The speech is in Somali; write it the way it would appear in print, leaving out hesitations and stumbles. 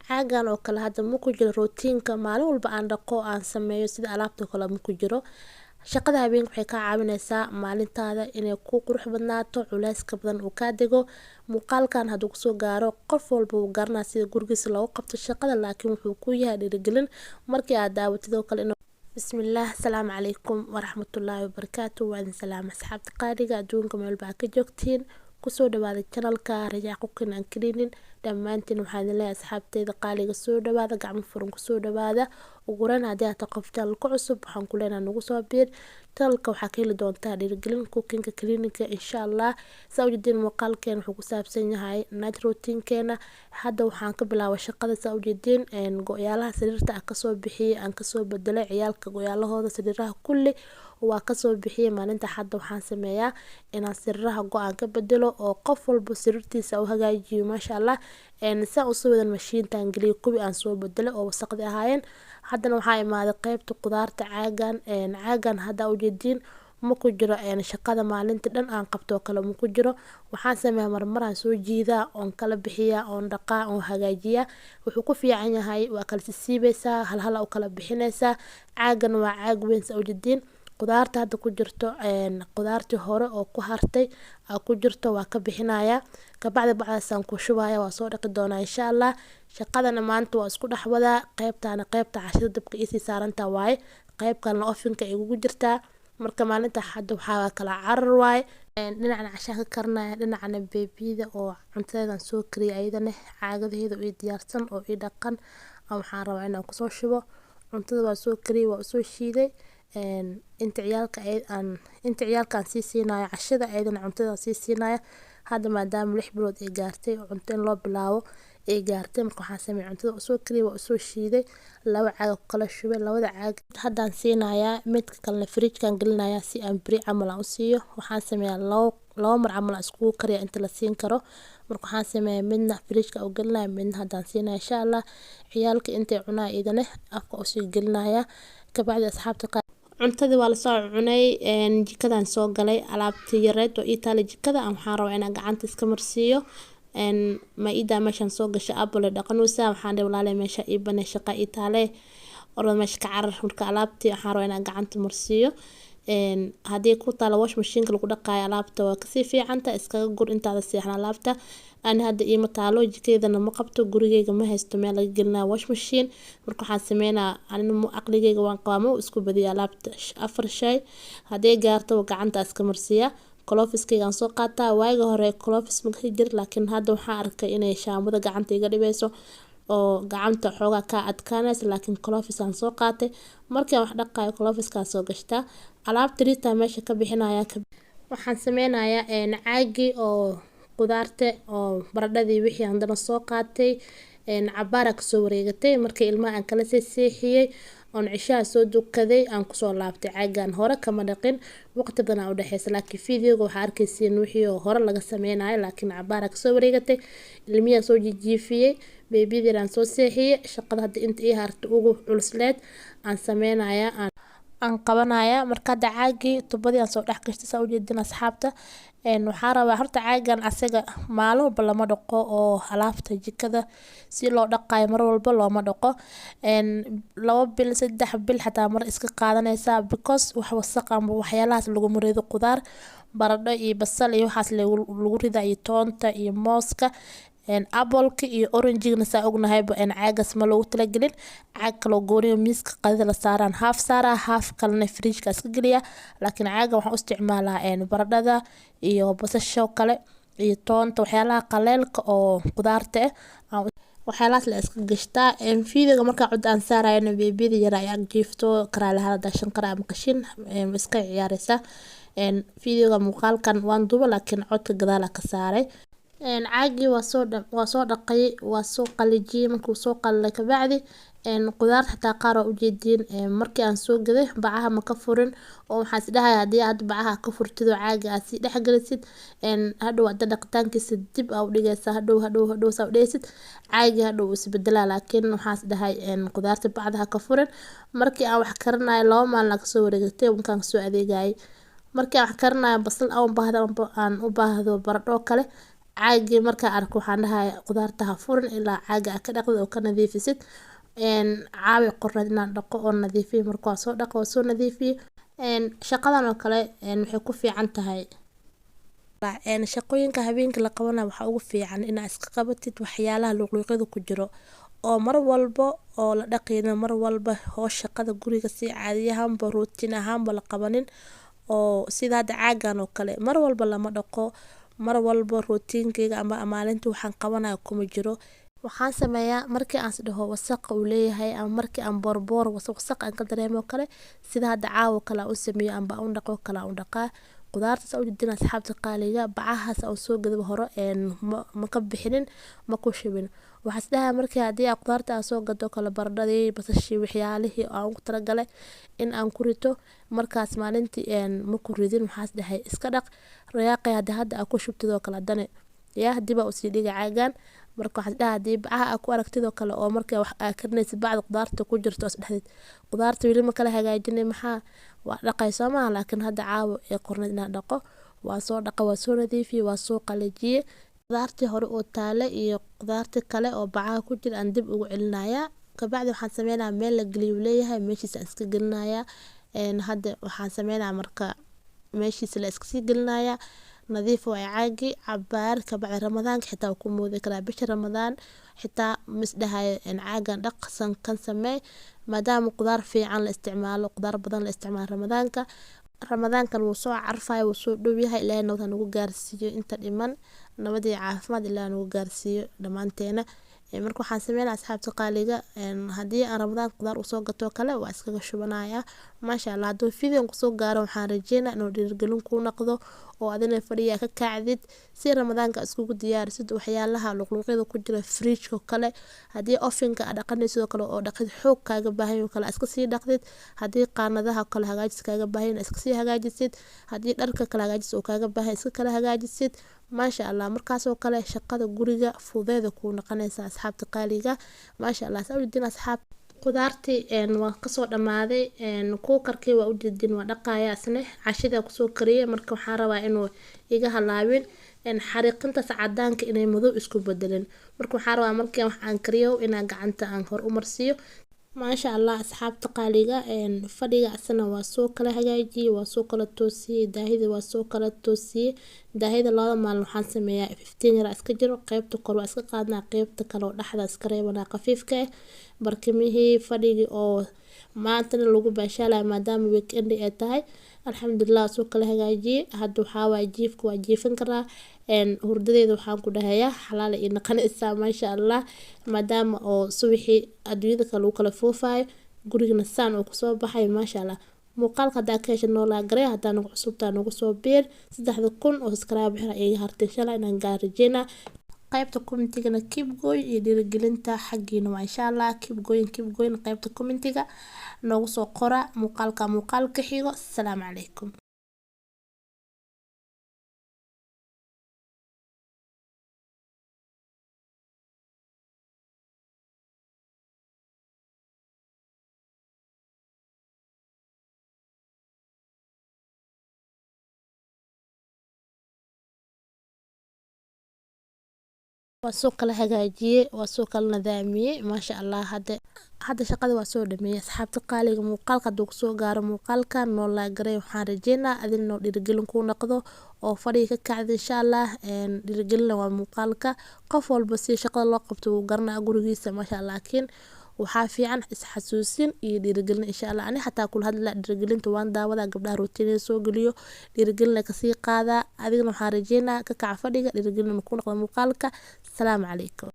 caagan oo kale hadda ma ku jiro rootiinka maalin walba aan dhaqo aan sameeyo sida alaabta kale ma ku jiro. Shaqada habeenkii waxay kaa caawinaysaa maalintaada inay ku qurux badnaato, culeyska badan uu ka dego. Muuqaalkan hadduu kusoo gaaro qof walba uu garanaa sida gurigiisa loogu qabto shaqada, laakiin wuxuu ku yahay dhiirigelin markii aad daawatid oo kale bismillaah. Asalaamu calaykum waraxmatullaahi wabarakaatu. Waa idin salaam asxaabta qaaliga adduunka meel baa ka joogtiin. Kusoo dhawaada channelka Rajaa Cooking and Cleaning. dhammaantiin waxaan idin leeyahay asxaabteyda qaaliga soo dhawaada, gacmo furan kusoo dhawaada. ugu horeyn haddii aad tahay qof channelka cusub waxaan ku leenahay nagu soo biir. channelka waxaa ka heli doontaa dhiirigelin cookinga cleaninga insha Allah. saa ujeedin muuqaalkeena wuxuu ku saabsan yahay night routinekeena. hadda waxaan ka bilaabay shaqada. saa ujeedin go-yaalaha sariirta aan kasoo bixiyay, aan kasoo bedelay ciyaalka go-yaalahooda sariiraha kulli waa kasoo bixiyay. maalinta hadda waxaan sameeyaa inaan sariiraha go-aan ka bedelo oo qof walba sariirtiisa u hagaajiyo maasha Allah. saa usoo wadan mashiintan geliyo kuwi aan soo bedelay oo wasaqdi ahaayeen. haddana waxaa imaaday qaybta qudaarta. caagan hadda ujeedin ma ku jiro shaqada maalinta dhan aan qabto kale ma ku jiro. waxaan sameeyaa marmaraan soo jiidaa oon kala bixiyaa oon dhaqaa oon hagaajiyaa. wuxuu ku fiican yahay waa kala siibeysaa hal hal u kala bixinaysaa. caagan waa caag weyn. saa ujeedin qudaarta hadda ku jirto qudaartii hore oo ku hartay ku jirto waa ka bixinayaa. kabacdi bacdaasaan ku shubaya waa soo dhaqi doonaa insha Allah. shaqadana maanta waa isku dhaxwadaa. qaybta cashada dabka isii saarantaa waaye, qaybkan ofinka ay ugu jirtaa. marka maalinta hadda waxaa kala carar waaye. dhinacna cashaan ka karinaya, dhinacna beebiyada oo cuntadeedan soo kariyay ayadana caagadaheeda ii diyaarsan oo ii dhaqan waxaan rabaa inaan kusoo shubo. cuntada waa soo kariyay, waa usoo shiiday. inta ciyaalkaan sii siinayo cashada, ayadana cuntada sii siinayo. hadda maadaama 6 bilood ay gaartay oo cunto in loo bilaabo ay gaartay, marka waxaan sameeyay cuntada usoo kariyay, waa usoo shiiday. 2 caag ku kala shubay. 2da caag haddaan siinayaa, midka kalena fridge-kan gelinayaa si aan beri camal aan u siiyo. waxaan sameeyaa 2 mar camal iskugu kariya inta la siin karo. marka waxaan sameeyaa midna fridge-ka u gelinaya, midna haddaan siinaya insha Allah. ciyaalka intay cunaa idane afka u sii gelinaya. kabacdi asxaabta cuntadii waa la soo cunay. jikadan soo galay alaabtii yareed oo ii taala jikada waxaan rabaa inaan gacanta iska marsiiyo. maida meeshan soo gashay apple dhaqanuusa waxaan dhahay walaalahay meesha ii banay shaqa ii taale orod meesha ka carar. marka alaabtii waxaan rabaa inaan gacanta marsiiyo. haddii ku taala wash machine lagu dhaqaayo alaabta waa kasii fiicanta. iskaga gur intaada seexan alaabta. ani hadda iima taalo jikeedana ma qabto, gurigeyga ma haysto meel laga gelinayo wash machine. marka waxaan sameynaa anina aqligeyga waan qaamo isku badiya alaabta 4 shay haddii gaarto gacanta iska marsiya. clofiskeygaan soo qaataa. waaga hore clofis ma ka jir, laakiin hadda waxaan arkay inay shaambada gacanta iga dhibeyso oo gacanta xoogaa ka adkaanaysa, laakiin clofis aan soo qaatay. markii wax dhaqaayo clofiskaan soo gashtaa. alaabta rita meesha ka bixinaya. waxaan sameynayaa caagi oo qudaarta oo baradhadii wixii aan dana soo qaatay. cabaara ka soo wareegatay markii ilmaha aan kala seexiyay oon cishaha soo dukaday aan kusoo laabtay. caagan hore kama dhaqin, waqti badan u dhaxaysa, laakiin fiidiyowga waxaa arkaysiin wixii hore laga sameynayo, laakiin cabaara ka soo wareegatay. ilmiya soo jiifiyay, beebiyada aan soo seexiyay. shaqada hadda inta ii harta ugu culusleed aan sameynaya aan qabanaya. marka hadda caagi tubadii aan soo dhex gashtay. saa ujeedin asxaabta waxaa rabaa horta caagan asaga maalin walba lama dhaqo oo alaabta jikada si loo dhaqaayo mar walba looma dhaqo. 2 bil 3 bil xataa mar iska qaadanaysaa because wax wasaq ama waxyaalahaas lagu marido qudaar baradho iyo basal iyo waxaas lagu ridaa iyo toonta iyo mooska. apple-ka iyo orange-gana saa ognahay caagas ma loogu talagelin. caag kaloo gooniyo miiska qadada la saaraan half saaraa, half kalena fridge-ka iska geliya. laakiin caaga waxaan u isticmaalaa baradhada iyo basasha kale iyo toonta waxyaalaha qaleelka oo qudaarta waxyaalahaas la iska gashtaa. fiidiyowga markaa cod aan saarayna beebiyada yar ay ag jiifto karaalaha dashan kara ama qashin iska ciyaaraysa. fiidiyowga muuqaalkan waan duuba laakiin codka gadaal ka saaray. caagi waa soo dhaqay, waa soo qalijiyay. markuu soo qalay kabacdi qudaar xataa qaar oo ujeedin markii aan soo gaday bacaha ma ka furin oo waxaan is dhahay haddii aad bacaha ka furtid oo caaga aad si dhex galisid hadhow hadda dhaqitaankiisa dib aa u dhigaysaa. hadhow saa u dhigaysid caagi hadhow isbedelaa. laakiin waxaan is dhahay qudaarta bacdaha ka furin. markii aan wax karinayo 2 maalin la kasoo wareegatay markaan soo adeegayay. markii aan wax karinayo basal aan u baahdo baradho kale caagii markaa arko waxaan dhahay qudaarta ha furin ilaa caaga ka dhaqdo oo ka nadiifisid caawi qorneed inaan dhaqo oo nadiifiyo marka waa soo dhaqo oo soo nadiifiyo shaqadan oo kale waxay ku fiican tahay shaqooyinka habeenkii la qabanayo waxaa ugu fiican inaad iska qabatid waxyaalaha luqluuqyada ku jiro oo mar walba oo la dhaqayna mar walba hoosh shaqada guriga si caadi ahaanba ruutiin ahaanba la qabanin oo sida hadda caagan oo kale mar walba lama dhaqo mar walba ruutiinkayga ama maalintii waxaan qabanayo kuma jiro waxaan sameeyaa markii aan dhaho wasaq uu leeyahay ama markii aan boorboor wasaq aan ka dareemo kale sida hadda caawa kale aan u sameeyo amba aan dhaqo kale aan dhaqaa qudaartaas oo jidina asxaabta qaaliga bacahaas oo soo gadab hore ma ka bixinin ma ku shubin waxaas dhahay markii hadii aan qudaarta soo gado kala baradhadii basashii waxyaalihii aan ugu talagalay in aan ku rito markaas maalintii ma ku ridin waxaas dhahay iska dhaq rayaaqay hadda aan ku shubtidoo kala dane yaa diba u sii dhiga caagan marka waxaad dhahay hadii bacaha aad ku aragtidoo kale oo markay wax aad karinaysid bacda qudaarta ku jirto is dhahdid qudaarta weli ma kala hagaajinay maxaa waa dhaqayso ma laakiin hadda caawa ee qorneed inaan dhaqo waa soo dhaqa waa soo nadiifiye waa soo qalajiyay qudaartii hore oo taale iyo qudaartii kale oo bacaha ku jira aan dib ugu celinayaa kabacdi waxaan sameynayaa meel la geliyo leeyahay meeshiisa aan iska gelinayaa hadda waxaan sameynayaa marka meeshiisa la iska sii gelinayaa nadiif waa caagi cabaar kabacdi ramadaanka xitaa ku moodi karaa bisha ramadaan xitaa misdhahay caagan dhaqsan kan samee maadaama qudaar fiican la isticmaalo qudaar badan la isticmaalo ramadaankan wuu soo carfayo wuu soo dhow yahay ilaahay nabad nagu gaarsiiyo inta dhiman nabadii caafimaad ilaahay nagu gaarsiiyo dhammaanteena marka waxaan sameynaa asxaabta qaaliga hadii aan ramadaan qudaar usoo gato kale waa iskaga shubanaya maasha Allah haduu fiidin kusoo gaaro waxaan rajeynaa inuu dhiirigelin ku noqdo oo adina fadhiya ka kacdid si ramadaanka iskugu diyaarisid waxyaalaha luqluuqyada ku jira fridge-ka kale hadii ovenka aad dhaqanaysid kale oo dhaqid xoog kaaga baahan yahay kale iska sii dhaqdid hadii qaanadaha kale hagaajis kaaga baahan iska sii hagaajisid hadii dharka kale hagaajis oo kaaga baahan iska kala hagaajisid maasha Allah markaas oo kale shaqada guriga fudeeda ku noqonaysa asxaabta qaaliga maasha Allah saawidin asxaab qudaartii waan kasoo dhamaaday kuukarkii waa u jeedin waa dhaqaaya asne cashida kusoo kariyay marka waxaan rabaa inuu iga halaabin xariiqintaas cadaanka inay madow isku bedeleen marka waxaan rabaa markii wax aan kariyo inaan gacanta aan hor u marsiyo maasha Allah asxaabta qaaliga fadhiga asna waa soo kala hagaajiyay waa soo kala toosiyay daahida waa soo kala toosiyay daahida laba maalin waxaan sameeyaa 15 yar iska jiro qaybta kor waa iska qaadnaa qaybta kale oo dhaxda iska reebana qafiifka barkimihii fadhigi oo maanta lagu baashaalay maadaama weekend ay tahay alxamdulillah soo kala hagaajiyay hadda waxaa waa jiifka waa jiifin karaa hurdadeeda waxaan ku dhahayaa xalaal iyo naqanaysa maasha Allah maadaama oo subaxii adduunyada kale kala foofayo gurigana saan oo kusoo baxay maasha Allah muuqaalka hadaa ka heshay noola garay hadaa nagu cusubtaa nagu soo beer 3000 oo subscribe xira iga hartay inshallah inaan gaarajina qaybta commentiga keep going iyo dhiirigelinta xaqiina waa insha Allah keep going qaybta commentiga noogu soo qora muuqaalka xigo assalaamu calaykum waa soo kala hagaajiyay waa soo kala nadaamiyay maasha Allah hadda shaqada waa soo dhameeyay asxaabta qaaliga muuqaalka haduu soo gaaro muuqaalka noola garay waxaan rajeynaa adina dhiirigelin ku noqdo oo fadhiga ka kacdo insha Allah dhiirigelin waa muuqaalka qof walba si shaqada loo qabto uu garanaa gurigiisa maasha Allah laakiin waxaa fiican isxasuusin iyo dhiirigelin insha Allah ani xataa kula hadla dhiirigelinta waan daawada gabdhaha rootiinada soo galiyo dhiirigelin ka sii qaada adigna waxaan rajeynaa ka kac fadhiga dhiirigelin ku noqdo muuqaalka assalaamu calaykum